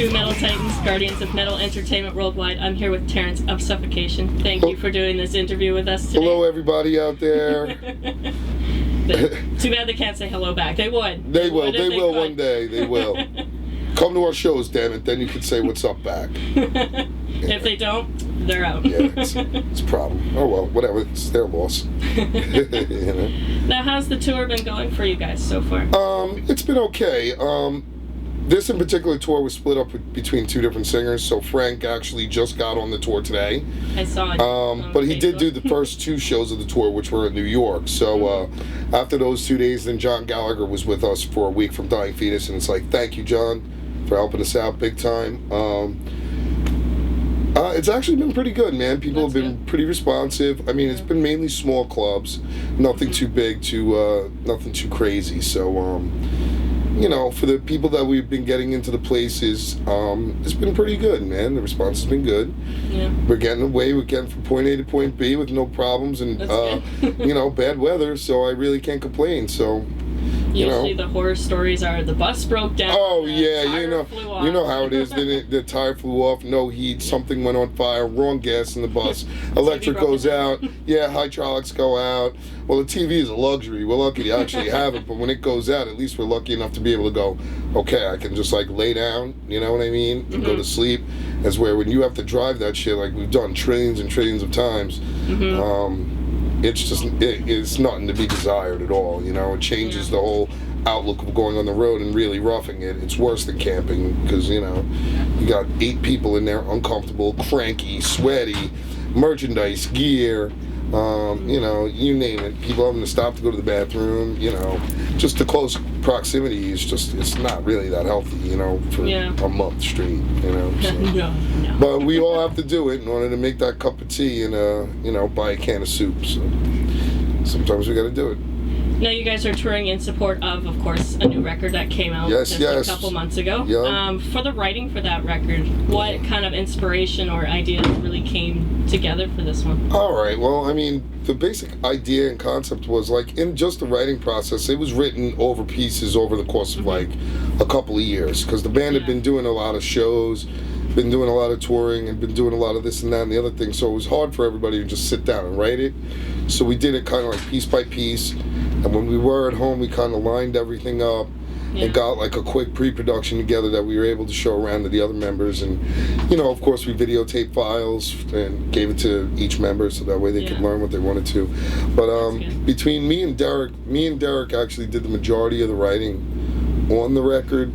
to Metal Titans, Guardians of Metal Entertainment Worldwide. I'm here with Terrance of Suffocation. Thank you for doing this interview with us today. Hello, everybody out there. Too bad they can't say hello back. They would. They will. They will one day. They will. Come to our shows, damn it. Then you can say what's up back. If they don't, they're out. Yeah, it's a problem. Oh well, whatever. It's their loss. You know? Now, how's the tour been going for you guys so far? It's been okay. This in particular tour was split up between two different singers. So Frank actually just got on the tour today. I saw it. But he did do the first two shows of the tour, which were in New York. So after those 2 days, then John Gallagher was with us for a week from Dying Fetus, and it's like, thank you, John, for helping us out big time. It's actually been pretty good, man. People have been pretty responsive. I mean, it's been mainly small clubs, nothing too big, nothing too crazy. So, you know, for the people that we've been getting into the places, it's been pretty good, man. The response has been good. Yeah. We're getting away. We're getting from point A to point B with no problems and, you know, bad weather. So I really can't complain. So, usually the horror stories are the bus broke down. Oh yeah, you know how it is. The tire flew off, no heat, something went on fire, wrong gas in the bus, electric goes out, hydraulics go out. Well, the TV is a luxury. We're lucky to actually have it, but when it goes out, at least we're lucky enough to be able to go, okay, I can just like lay down, you know what I mean, and go to sleep. As where when you have to drive that shit, like we've done trillions and trillions of times, it's just, it's nothing to be desired at all, you know. It changes the whole outlook of going on the road and really roughing it. It's worse than camping because, you know, you got 8 people in there, uncomfortable, cranky, sweaty, merchandise, gear, you know, you name it. People having to stop to go to the bathroom, you know. Just the close proximity is just, it's not really that healthy, you know, for a month straight, you know. So. No. But we all have to do it in order to make that cup of tea and, you know, buy a can of soup. So sometimes we got to do it. Now you guys are touring in support of course, a new record that came out just a couple months ago. Yeah. For the writing for that record, what kind of inspiration or ideas really came together for this one? All right. Well, I mean, the basic idea and concept was like in just the writing process, it was written over pieces over the course of like a couple of years because the band had been doing a lot of shows, been doing a lot of touring, and been doing a lot of this and that and the other thing. So it was hard for everybody to just sit down and write it. So we did it kind of like piece by piece. And when we were at home, we kind of lined everything up and got like a quick pre-production together that we were able to show around to the other members. And, you know, of course, we videotaped files and gave it to each member so that way they could learn what they wanted to. But between me and Derek actually did the majority of the writing on the record.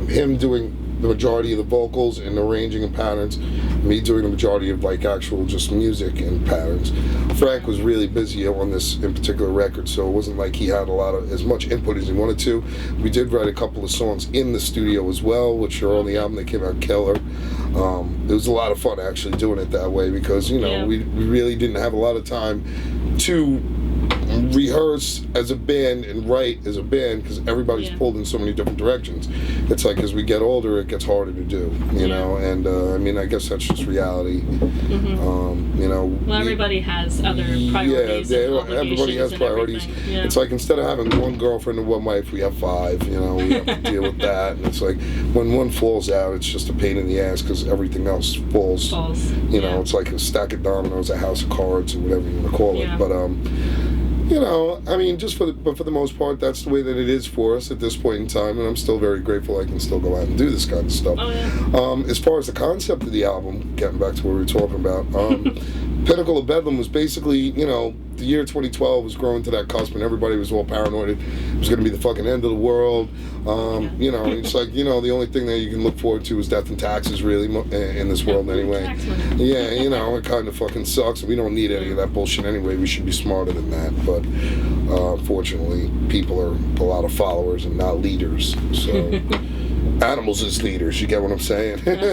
Him doing the majority of the vocals and arranging and patterns, me doing the majority of like actual just music and patterns. Frank was really busy on this in particular record, so it wasn't like he had as much input as he wanted to. We did write a couple of songs in the studio as well, which are on the album that came out, Killer. It was a lot of fun actually doing it that way because, you know, we really didn't have a lot of time to rehearse as a band and write as a band because everybody's pulled in so many different directions. It's like as we get older, it gets harder to do, you know, and I mean, I guess that's just reality. You know, well, everybody has other priorities. Everybody has priorities. It's like instead of having one girlfriend and one wife, we have 5. You know, we have to deal with that, and it's like when one falls out, it's just a pain in the ass because everything else falls. You know, it's like a stack of dominoes, a house of cards, or whatever you want to call it. But you know, I mean, but for the most part, that's the way that it is for us at this point in time, and I'm still very grateful I can still go out and do this kind of stuff. As far as the concept of the album, getting back to what we were talking about, Pinnacle of Bedlam was basically, you know, the year 2012 was growing to that cusp and everybody was all paranoid. It was going to be the fucking end of the world. You know, it's like, you know, the only thing that you can look forward to is death and taxes, really, in this world anyway. Yeah, you know, it kind of fucking sucks. We don't need any of that bullshit anyway. We should be smarter than that. But fortunately, people are a lot of followers and not leaders. So... Animals as leaders, you get what I'm saying? But,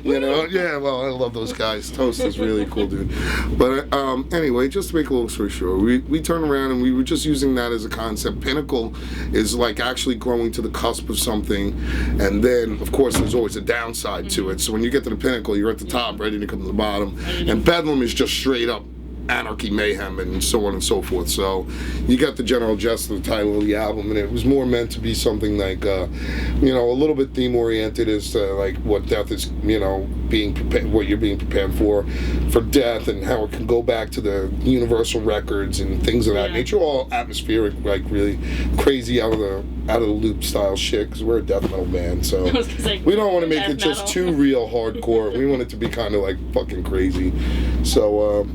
you know, well, I love those guys. Toast is really cool, dude. But anyway, just to make a long story short, we turned around and we were just using that as a concept. Pinnacle is like actually growing to the cusp of something, and then, of course, there's always a downside to it. So when you get to the pinnacle, you're at the top, ready to come to the bottom. And Bedlam is just straight up anarchy, mayhem, and so on and so forth. So you got the general gist of the title of the album, and it was more meant to be something like, you know, a little bit theme oriented as to like what death is, you know, being prepared, what you're being prepared for death, and how it can go back to the universal records and things of that nature. All atmospheric, like really crazy out of the loop style shit, because we're a death metal band, so we don't want to make it just too real hardcore. We want it to be kind of like fucking crazy. So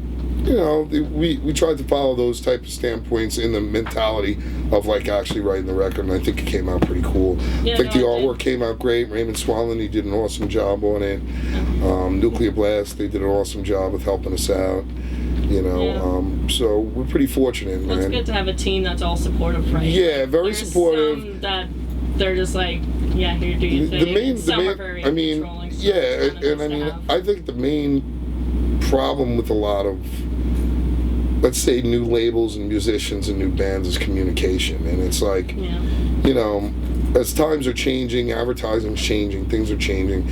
you know, we tried to follow those type of standpoints in the mentality of like actually writing the record, and I think it came out pretty cool. I think the artwork came out great. Raymond Swallen, he did an awesome job on it. Nuclear Blast, they did an awesome job with helping us out. You know, so we're pretty fortunate, man. It's good to have a team that's all supportive, right? Yeah, very There's supportive. Some that they're just like, yeah, here, do your thing. Some are very controlling. Yeah, and I mean, I think the main problem with a lot of, let's say, new labels and musicians and new bands is communication. And it's like, you know, as times are changing, advertising's changing, things are changing,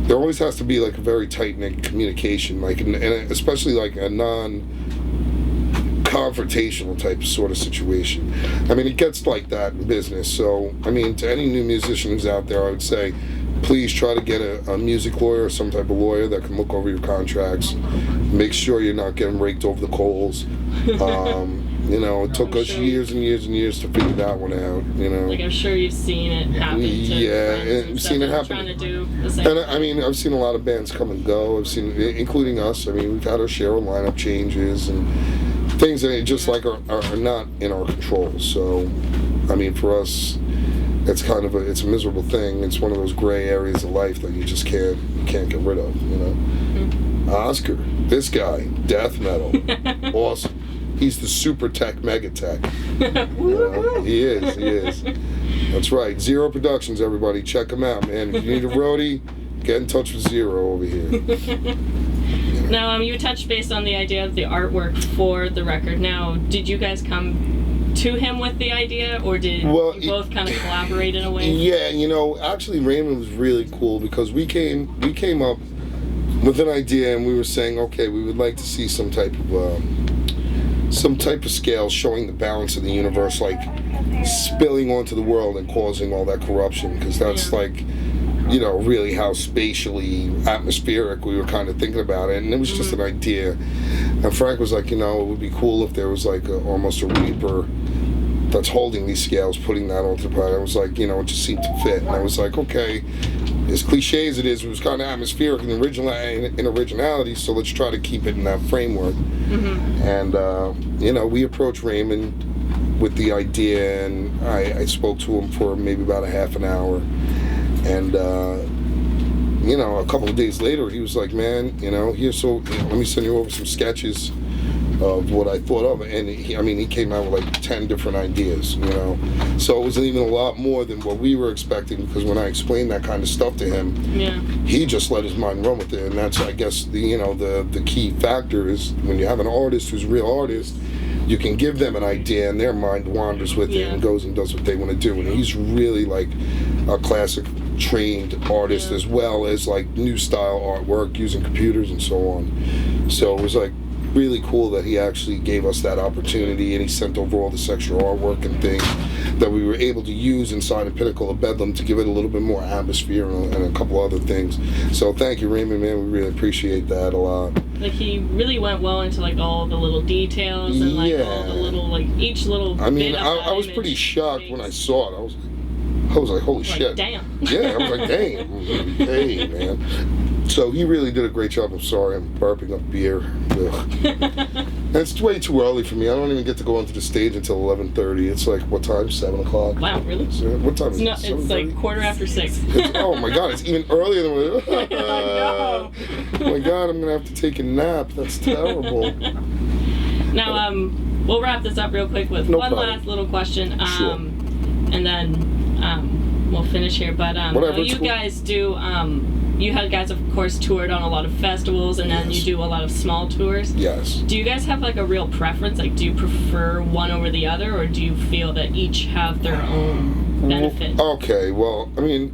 there always has to be like a very tight-knit communication, like, and especially like a non-confrontational type of sort of situation. I mean, it gets like that in business. So, I mean, to any new musician who's out there, I would say, please try to get a music lawyer or some type of lawyer that can look over your contracts. Make sure you're not getting raked over the coals. You know, it took us years and years and years to figure that one out, you know. Like, I'm sure you've seen it happen to and I've seen it happen. Trying to do the same and I mean, I've seen a lot of bands come and go. I've seen, including us. I mean, we've had our share of lineup changes and things that just like are not in our control. So, I mean, for us, it's kind of it's a miserable thing. It's one of those gray areas of life that you just can't get rid of, you know. Oscar, this guy, death metal, awesome. He's the super tech, mega tech. He is. That's right. Zero Productions, everybody. Check him out, man. If you need a roadie, get in touch with Zero over here. Now, you touched base on the idea of the artwork for the record. Now, did you guys come to him with the idea, or did you both kind of collaborate in a way? Yeah, you know, actually Raymond was really cool because we came up with an idea, and we were saying, okay, we would like to see some type of scale showing the balance of the universe, like spilling onto the world and causing all that corruption, because that's like, you know, really how spatially atmospheric we were kind of thinking about it, and it was just an idea. And Frank was like, you know, it would be cool if there was like almost a reaper that's holding these scales, putting that onto the planet. I was like, you know, it just seemed to fit, and I was like, okay, as cliche as it is, it was kind of atmospheric and originality, so let's try to keep it in that framework. And you know, we approached Raymond with the idea, and I spoke to him for maybe about a half an hour, and you know, a couple of days later, he was like, man, you know, let me send you over some sketches of what I thought of, and he came out with like 10 different ideas, you know. So it was even a lot more than what we were expecting, because when I explained that kind of stuff to him, he just let his mind run with it. And that's, I guess, the key factor is when you have an artist who's a real artist, you can give them an idea and their mind wanders with it and goes and does what they want to do. And he's really like a classic trained artist, as well as like new style artwork using computers and so on. So it was like really cool that he actually gave us that opportunity, and he sent over all this extra artwork and things that we were able to use inside of Pinnacle of Bedlam to give it a little bit more atmosphere and a couple other things. So thank you, Raymond, man. We really appreciate that a lot. Like, he really went well into like all the little details and like all the little, like, each little I mean, bit of I was pretty shocked when I saw it. I was like, holy shit. Damn. Yeah, I was like, damn. Hey, man. So he really did a great job. I'm sorry, I'm burping up beer. And it's way too early for me. I don't even get to go onto the stage until 11:30. It's like, what time? 7 o'clock? Wow, really? So, what time is it? It's like 6:15. Oh my god, it's even earlier than what I know. Oh my god, I'm going to have to take a nap. That's terrible. Now, we'll wrap this up real quick with one last little question. Sure. And then we'll finish here. But you guys do... you guys, of course, toured on a lot of festivals, and then you do a lot of small tours. Yes. Do you guys have like a real preference? Like, do you prefer one over the other, or do you feel that each have their own benefit? Okay, well, I mean,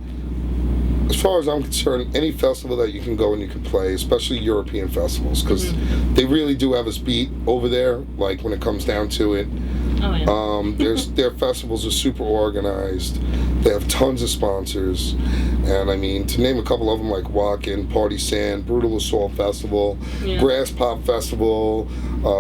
As far as I'm concerned, any festival that you can go and you can play, especially European festivals, because they really do have us beat over there, like when it comes down to it. Oh, yeah. Their festivals are super organized. They have tons of sponsors. And I mean, to name a couple of them, like Walk-In, Party Sand, Brutal Assault Festival, Grass Pop Festival,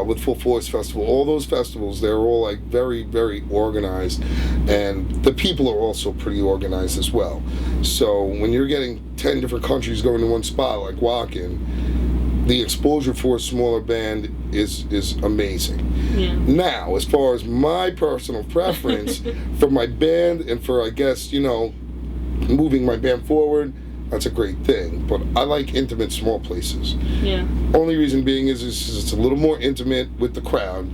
with Full Force Festival, all those festivals, they're all like very, very organized. And the people are also pretty organized as well. So when you're getting 10 different countries going to one spot, like Walk-In, the exposure for a smaller band is amazing. Yeah. Now, as far as my personal preference for my band and for, I guess, you know, moving my band forward, that's a great thing. But I like intimate small places. Yeah. Only reason being is it's a little more intimate with the crowd.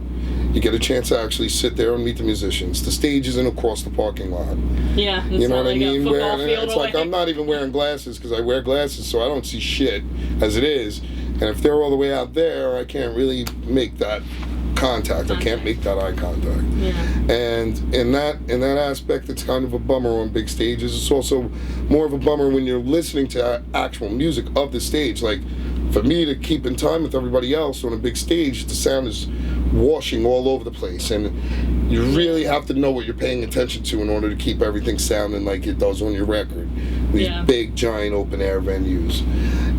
You get a chance to actually sit there and meet the musicians. The stage isn't across the parking lot. Yeah, you know what like I mean? It's away. like I'm not even wearing glasses because I wear glasses, so I don't see shit as it is. And if they're all the way out there, I can't really make that contact. I can't make that eye contact. Yeah. And in that aspect, it's kind of a bummer on big stages. It's also more of a bummer when you're listening to actual music of the stage. Like, for me to keep in time with everybody else on a big stage, the sound is washing all over the place, and you really have to know what you're paying attention to in order to keep everything sounding like it does on your record. These big, giant, open-air venues.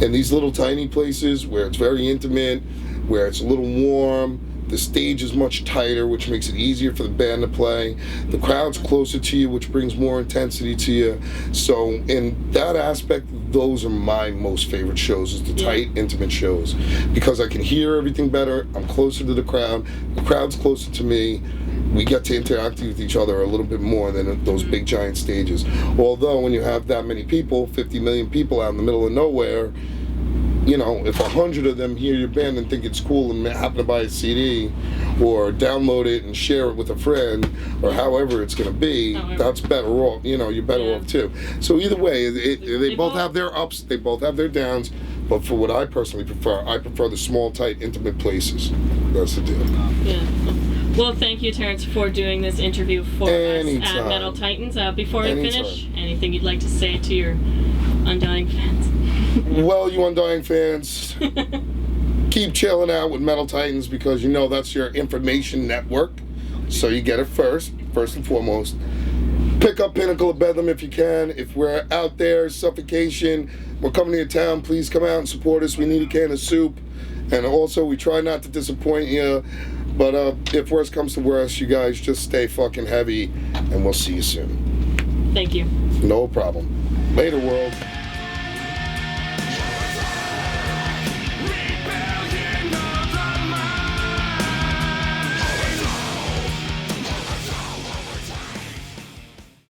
And these little tiny places where it's very intimate, where it's a little warm, the stage is much tighter, which makes it easier for the band to play. The crowd's closer to you, which brings more intensity to you. So in that aspect, those are my most favorite shows, is the tight, intimate shows. Because I can hear everything better, I'm closer to the crowd's closer to me. We get to interact with each other a little bit more than those big, giant stages. Although when you have that many people, 50 million people out in the middle of nowhere, you know, if 100 of them hear your band and think it's cool and happen to buy a CD or download it and share it with a friend or however it's going to be, that's better off. You know, you're better off too. So either way, they both have their ups, they both have their downs. But for what I personally prefer, I prefer the small, tight, intimate places. That's the deal. Yeah. Well, thank you, Terrance, for doing this interview for us at Metal Titans. Before we finish, anything you'd like to say to your undying fans? Well, you undying fans, keep chilling out with Metal Titans, because you know that's your information network. So you get it first and foremost. Pick up Pinnacle of Bedlam if you can. If we're out there, Suffocation, we're coming to your town, please come out and support us. We need a can of soup. And also, we try not to disappoint you. But if worse comes to worse, you guys just stay fucking heavy, and we'll see you soon. Thank you. No problem. Later, world.